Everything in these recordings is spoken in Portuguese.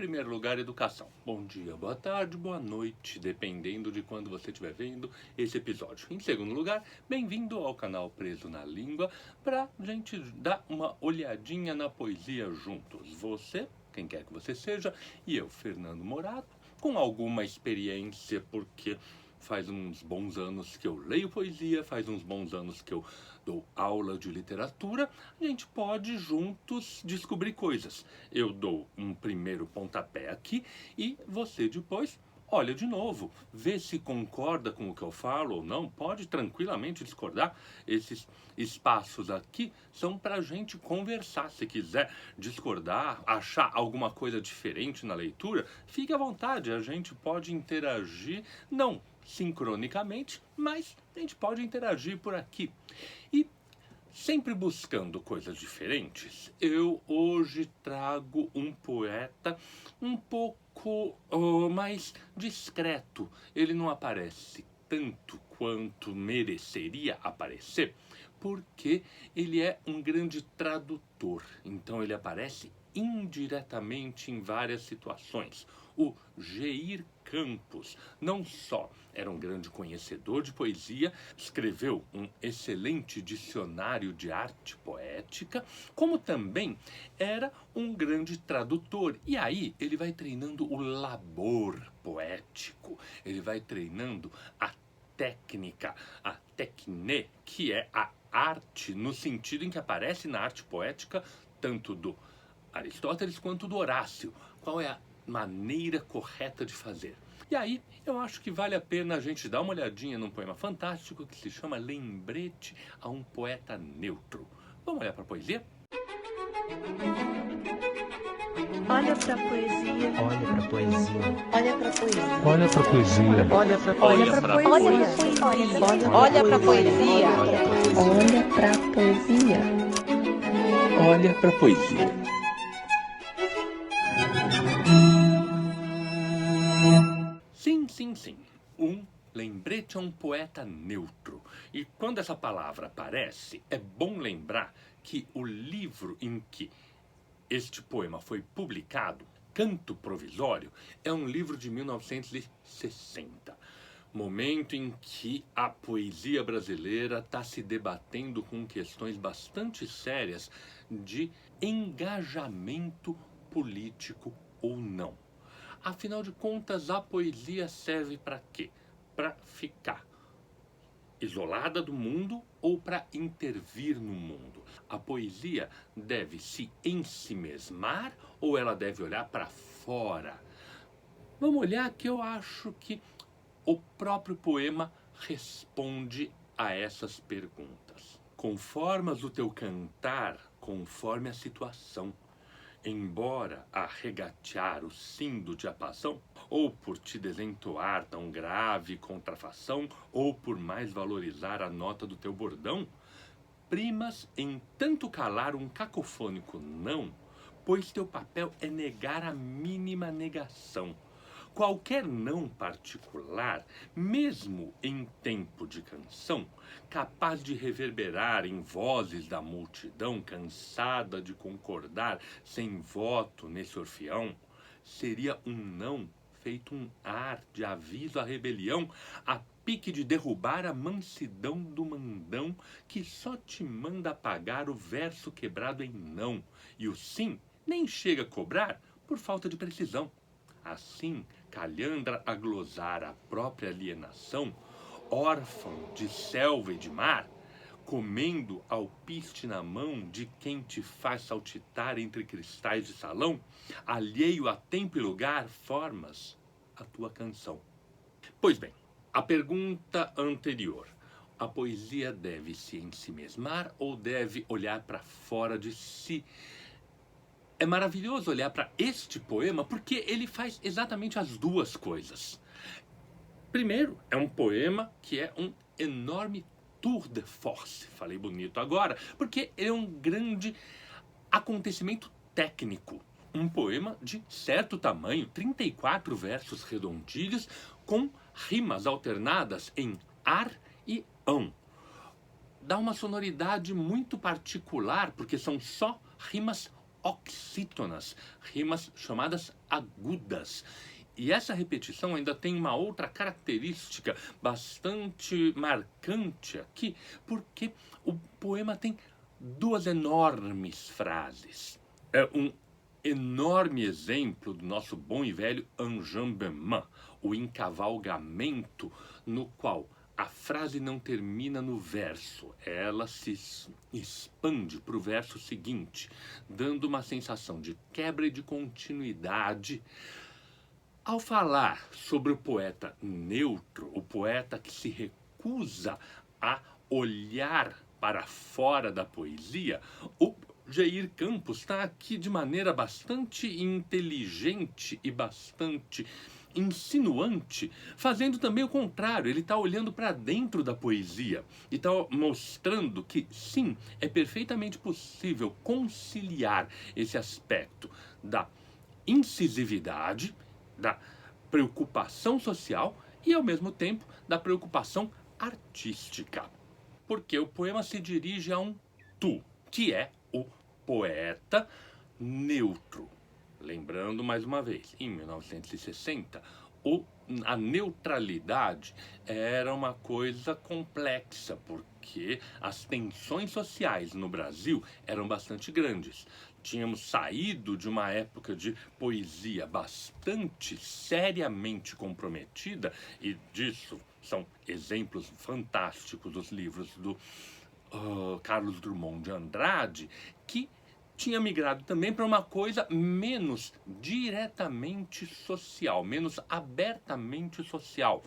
primeiro lugar, educação. Bom dia, boa tarde, boa noite, dependendo de quando você estiver vendo esse episódio. Em segundo lugar, bem-vindo ao canal Preso na Língua, pra gente dar uma olhadinha na poesia juntos. Você, quem quer que você seja, e eu, Fernando Morato, com alguma experiência, porque faz uns bons anos que eu leio poesia, faz uns bons anos que eu dou aula de literatura, a gente pode juntos descobrir coisas. Eu dou um primeiro pontapé aqui e você depois olha de novo, vê se concorda com o que eu falo ou não, pode tranquilamente discordar. Esses espaços aqui são pra gente conversar. Se quiser discordar, achar alguma coisa diferente na leitura, fique à vontade, a gente pode interagir, não sincronicamente, mas a gente pode interagir por aqui. E sempre buscando coisas diferentes, eu hoje trago um poeta um pouco mais discreto. Ele não aparece tanto quanto mereceria aparecer, porque ele é um grande tradutor. Então ele aparece indiretamente em várias situações. O Geir Campos não só era um grande conhecedor de poesia, escreveu um excelente dicionário de arte poética, como também era um grande tradutor. E aí ele vai treinando o labor poético, ele vai treinando a técnica, a techne, que é a arte no sentido em que aparece na arte poética tanto do Aristóteles quanto do Horácio. Qual é a maneira correta de fazer? E aí eu acho que vale a pena a gente dar uma olhadinha num poema fantástico que se chama Lembrete a um Poeta Neutro. Vamos olhar para a poesia? Olha pra poesia. Olha pra poesia. Olha pra poesia. Olha pra poesia. Olha pra poesia. Olha pra poesia. Olha pra poesia. Olha para a poesia. Sim. Um lembrete a um poeta neutro. E quando essa palavra aparece, é bom lembrar que o livro em que este poema foi publicado, Canto Provisório, é um livro de 1960. Momento em que a poesia brasileira está se debatendo com questões bastante sérias de engajamento político ou não. Afinal de contas, a poesia serve para quê? Para ficar isolada do mundo ou para intervir no mundo? A poesia deve se ensimesmar ou ela deve olhar para fora? Vamos olhar que eu acho que o próprio poema responde a essas perguntas. Conformas o teu cantar conforme a situação, embora a regatear o sim do diapasão, ou por te desentoar tão grave contrafação, ou por mais valorizar a nota do teu bordão, primas em tanto calar um cacofônico não, pois teu papel é negar a mínima negação. Qualquer não particular, mesmo em tempo de canção, capaz de reverberar em vozes da multidão cansada de concordar sem voto nesse orfeão, seria um não feito um ar de aviso à rebelião, a pique de derrubar a mansidão do mandão que só te manda pagar o verso quebrado em não, e o sim nem chega a cobrar por falta de precisão. Assim, calhandra a glosar a própria alienação, órfão de selva e de mar, comendo alpiste na mão de quem te faz saltitar entre cristais de salão, alheio a tempo e lugar, formas a tua canção. Pois bem, a pergunta anterior: a poesia deve se ensimesmar ou deve olhar para fora de si? É maravilhoso olhar para este poema porque ele faz exatamente as duas coisas. Primeiro, é um poema que é um enorme tour de force, falei bonito agora, porque é um grande acontecimento técnico. Um poema de certo tamanho, 34 versos redondilhos, com rimas alternadas em ar e ão. Dá uma sonoridade muito particular, porque são só rimas oxítonas, rimas chamadas agudas. E essa repetição ainda tem uma outra característica bastante marcante aqui, porque o poema tem duas enormes frases. É um enorme exemplo do nosso bom e velho enjambement, o encavalgamento, no qual a frase não termina no verso, ela se expande para o verso seguinte, dando uma sensação de quebra e de continuidade. Ao falar sobre o poeta neutro, o poeta que se recusa a olhar para fora da poesia, o Jair Campos está aqui de maneira bastante inteligente e bastante insinuante, fazendo também o contrário. Ele está olhando para dentro da poesia e está mostrando que sim, é perfeitamente possível conciliar esse aspecto da incisividade, da preocupação social e ao mesmo tempo da preocupação artística. Porque o poema se dirige a um tu, que é o poeta neutro. Lembrando mais uma vez, em 1960, a neutralidade era uma coisa complexa, porque as tensões sociais no Brasil eram bastante grandes. Tínhamos saído de uma época de poesia bastante seriamente comprometida, e disso são exemplos fantásticos os livros do Carlos Drummond de Andrade, que tinha migrado também para uma coisa menos diretamente social, menos abertamente social.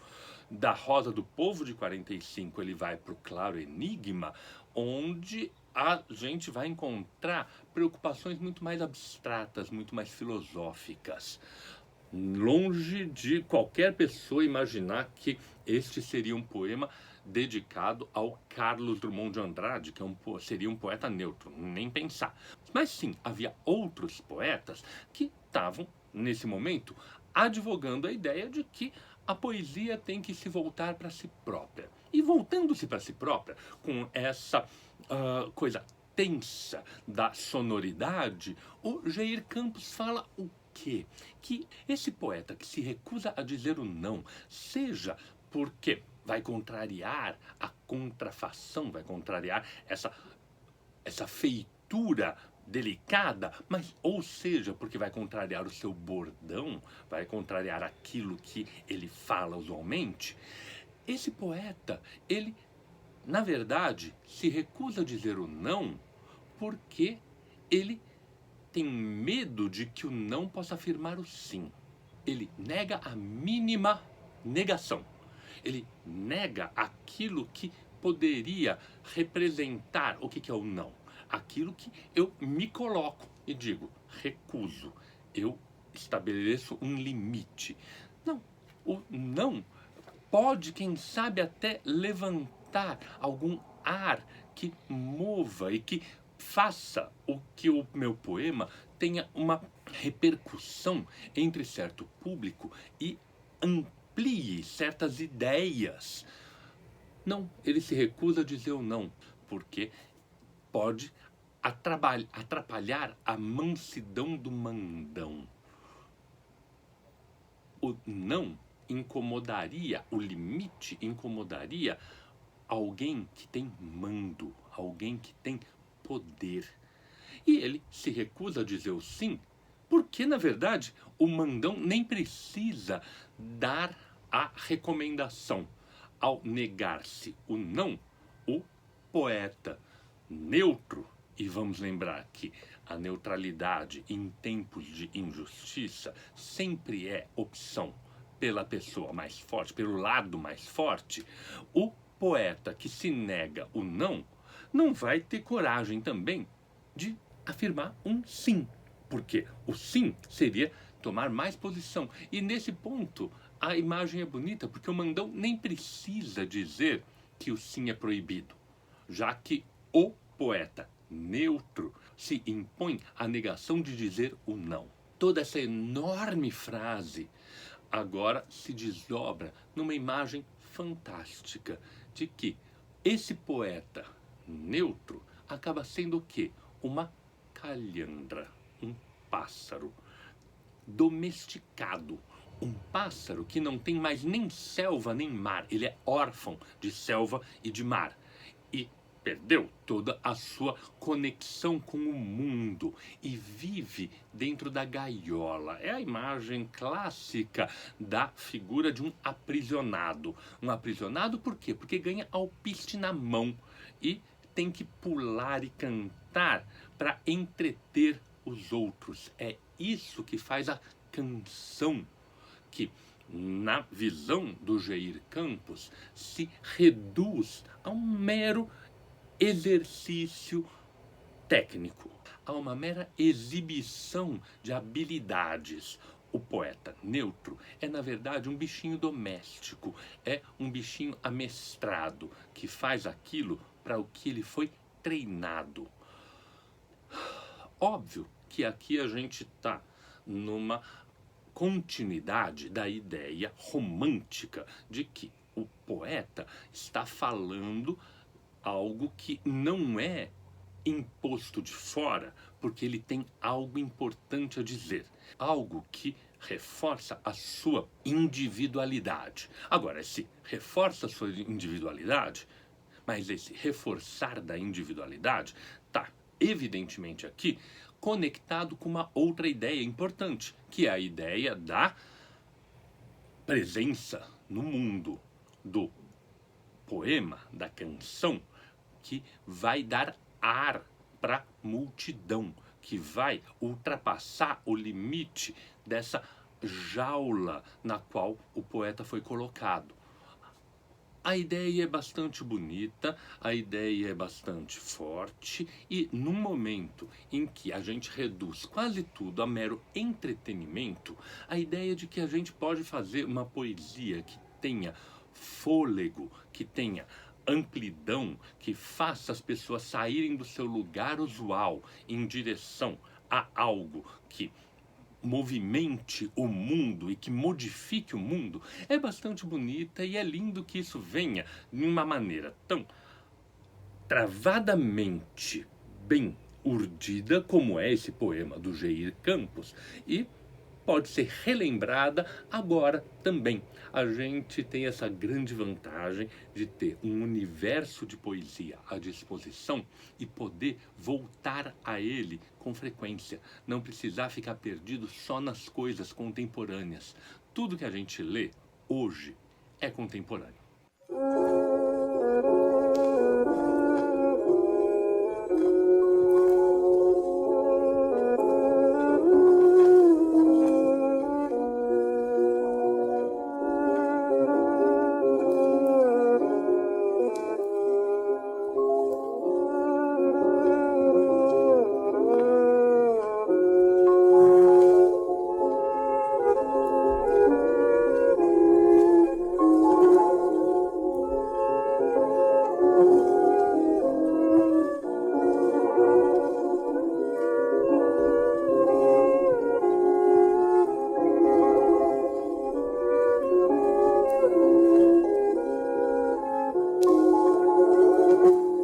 Da Rosa do Povo de 45 ele vai para o Claro Enigma, onde a gente vai encontrar preocupações muito mais abstratas, muito mais filosóficas. Longe de qualquer pessoa imaginar que este seria um poema dedicado ao Carlos Drummond de Andrade, que seria um poeta neutro, nem pensar. Mas sim, havia outros poetas que estavam, nesse momento, advogando a ideia de que a poesia tem que se voltar para si própria. E voltando-se para si própria, com essa coisa tensa da sonoridade, o Jair Campos fala o quê? Que esse poeta que se recusa a dizer o não, seja porque vai contrariar a contrafação, vai contrariar essa feitura delicada, mas ou seja, porque vai contrariar o seu bordão, vai contrariar aquilo que ele fala usualmente. Esse poeta, ele, na verdade, se recusa a dizer o não porque ele tem medo de que o não possa afirmar o sim. Ele nega a mínima negação. Ele nega aquilo que poderia representar o que é o não. Aquilo que eu me coloco e digo, recuso. Eu estabeleço um limite. Não, o não pode, quem sabe, até levantar algum ar que mova e que faça o que o meu poema tenha uma repercussão entre certo público e amplie certas ideias. Não, ele se recusa a dizer o não, porque pode atrapalhar a mansidão do mandão. O não incomodaria, o limite incomodaria alguém que tem mando, alguém que tem poder. E ele se recusa a dizer o sim, porque, na verdade, o mandão nem precisa dar a recomendação. Ao negar-se o não, o poeta neutro, e vamos lembrar que a neutralidade em tempos de injustiça sempre é opção pela pessoa mais forte, pelo lado mais forte, o poeta que se nega o não vai ter coragem também de afirmar um sim, porque o sim seria tomar mais posição. E nesse ponto a imagem é bonita, porque o mandão nem precisa dizer que o sim é proibido, já que o poeta neutro se impõe à negação de dizer o não. Toda essa enorme frase agora se desdobra numa imagem fantástica de que esse poeta neutro acaba sendo o quê? Uma calhandra. pássaro domesticado, um pássaro que não tem mais nem selva nem mar, ele é órfão de selva e de mar e perdeu toda a sua conexão com o mundo e vive dentro da gaiola. É a imagem clássica da figura de um aprisionado. Um aprisionado por quê? Porque ganha alpiste na mão e tem que pular e cantar para entreter os outros. É isso que faz a canção, que na visão do Jair Campos se reduz a um mero exercício técnico, a uma mera exibição de habilidades. O poeta neutro é, na verdade, um bichinho doméstico, é um bichinho amestrado, que faz aquilo para o que ele foi treinado. Óbvio que aqui a gente está numa continuidade da ideia romântica de que o poeta está falando algo que não é imposto de fora, porque ele tem algo importante a dizer, algo que reforça a sua individualidade. Agora, se reforça a sua individualidade, mas esse reforçar da individualidade está evidentemente aqui conectado com uma outra ideia importante, que é a ideia da presença no mundo, do poema, da canção, que vai dar ar para a multidão, que vai ultrapassar o limite dessa jaula na qual o poeta foi colocado. A ideia é bastante bonita, a ideia é bastante forte e no momento em que a gente reduz quase tudo a mero entretenimento, a ideia de que a gente pode fazer uma poesia que tenha fôlego, que tenha amplidão, que faça as pessoas saírem do seu lugar usual em direção a algo que movimente o mundo e que modifique o mundo, é bastante bonita e é lindo que isso venha de uma maneira tão travadamente bem urdida como é esse poema do Jair Campos e pode ser relembrada agora também. A gente tem essa grande vantagem de ter um universo de poesia à disposição e poder voltar a ele com frequência. Não precisar ficar perdido só nas coisas contemporâneas. Tudo que a gente lê hoje é contemporâneo.